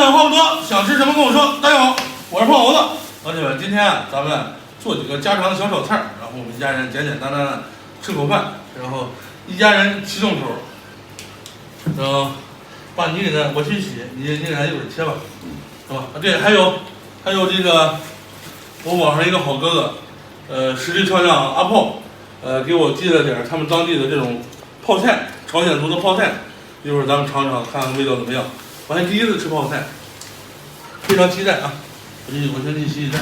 想话不多，想吃什么跟我说。大家好，我是胖猴子。老铁们，今天啊，咱们做几个家常的小炒菜，然后我们一家人简简单单的吃口饭，然后一家人齐动手。把你给它我去洗，你给它一会儿切吧，是吧？对，还有这个，我网上一个好哥哥，实力超量阿炮，给我寄了点他们当地的这种泡菜，朝鲜族的泡菜，一会儿咱们尝尝，看看味道怎么样。我还第一次吃泡菜，非常期待啊！我先去洗菜。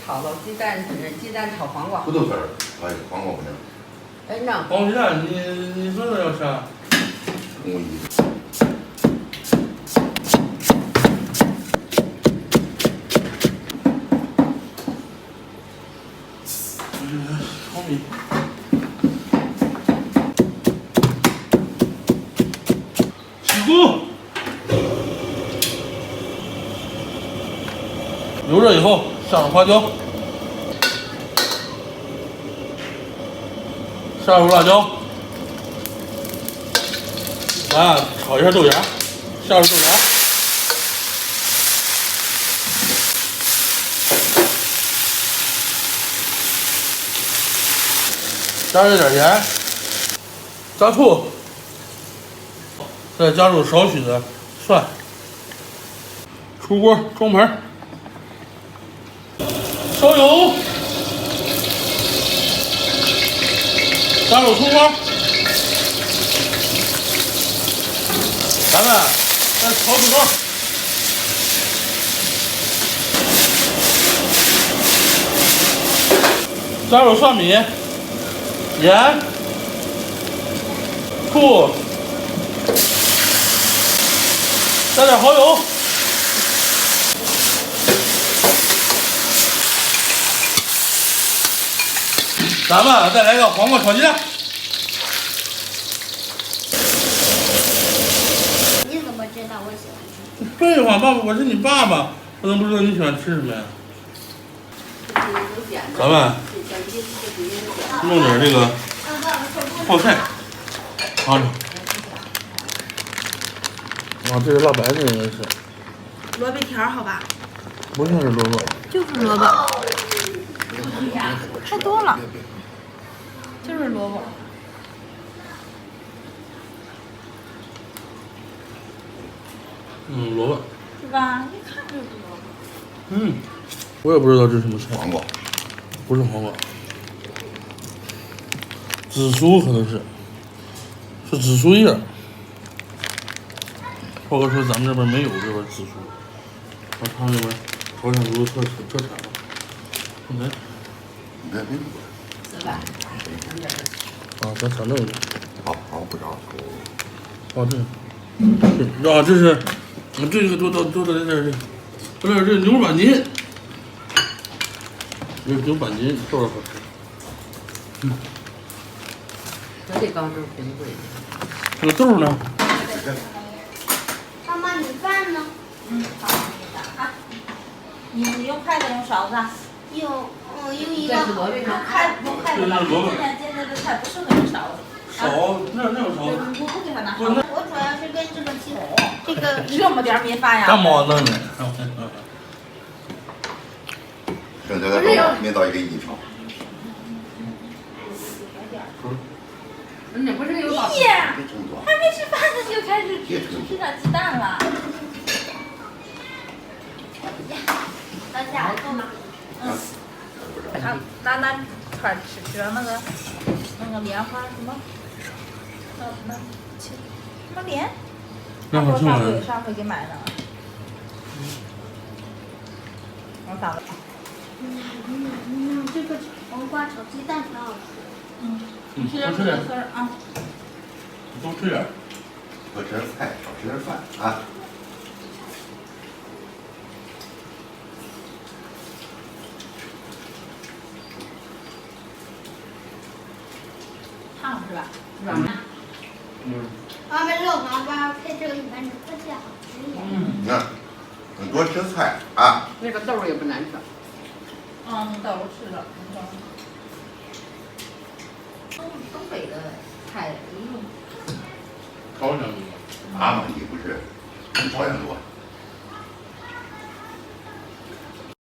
炒了鸡蛋炒黄瓜。土豆丝儿，哎，黄瓜不能。哎，那黄鸡蛋，你说的要吃啊？公益。炒米。起锅。油热以后下入花椒，下入辣椒，咱炒一下豆芽，下入豆芽，加入点盐，加醋，再加入少许的蒜，出锅装盘。烧油，加入葱花，咱们再炒土豆，加入蒜米、盐、醋，加点蚝油。咱们再来个黄瓜炒鸡蛋。你怎么知道我喜欢吃？废话，爸爸，我是你爸爸，我怎么不知道你喜欢吃什么呀？咱们弄点这个泡菜，尝尝。啊，这是辣白菜，应该是。萝卜条好吧？不像是萝卜。就是萝卜。太多了。就是萝卜。萝卜。是吧？一看就是萝卜。我也不知道这是什么菜。黄瓜。不是黄瓜。紫苏可能是紫苏叶。炮哥说咱们这边没有这边紫苏，他们那边朝鲜族特产了。你看。你看这个。是吧？啊，咱尝这个。好，不着。哦，这啊，这是，这个多在这儿，这牛板筋，牛板筋豆好吃。这得高度挺贵的。这个豆呢？妈妈，你饭呢？好，啊。你用筷子用勺子？用一个。这是萝卜用筷子吧。今天煎的菜不适合用勺子。勺，那有勺。我不给他拿勺。我主要是跟这个这个这么点米饭呀？干嘛呢？剩下的没到一个1炒。那不是有老咦，还没吃饭呢就开始吃上鸡蛋了。大家我做吗？拿串吃那个莲花什么？什么莲？上回给买的。我打了。这个黄瓜炒鸡蛋挺好吃。吃点土豆丝儿啊。多吃点。多吃点菜，少吃点饭啊。烫是吧？软。嗯外面肉麻粑配这个一般是特别好吃一点。你看，很多吃菜啊，那个豆儿也不难吃。嗯，豆是的，东北的菜用高粱阿玛尼不是很讨厌多。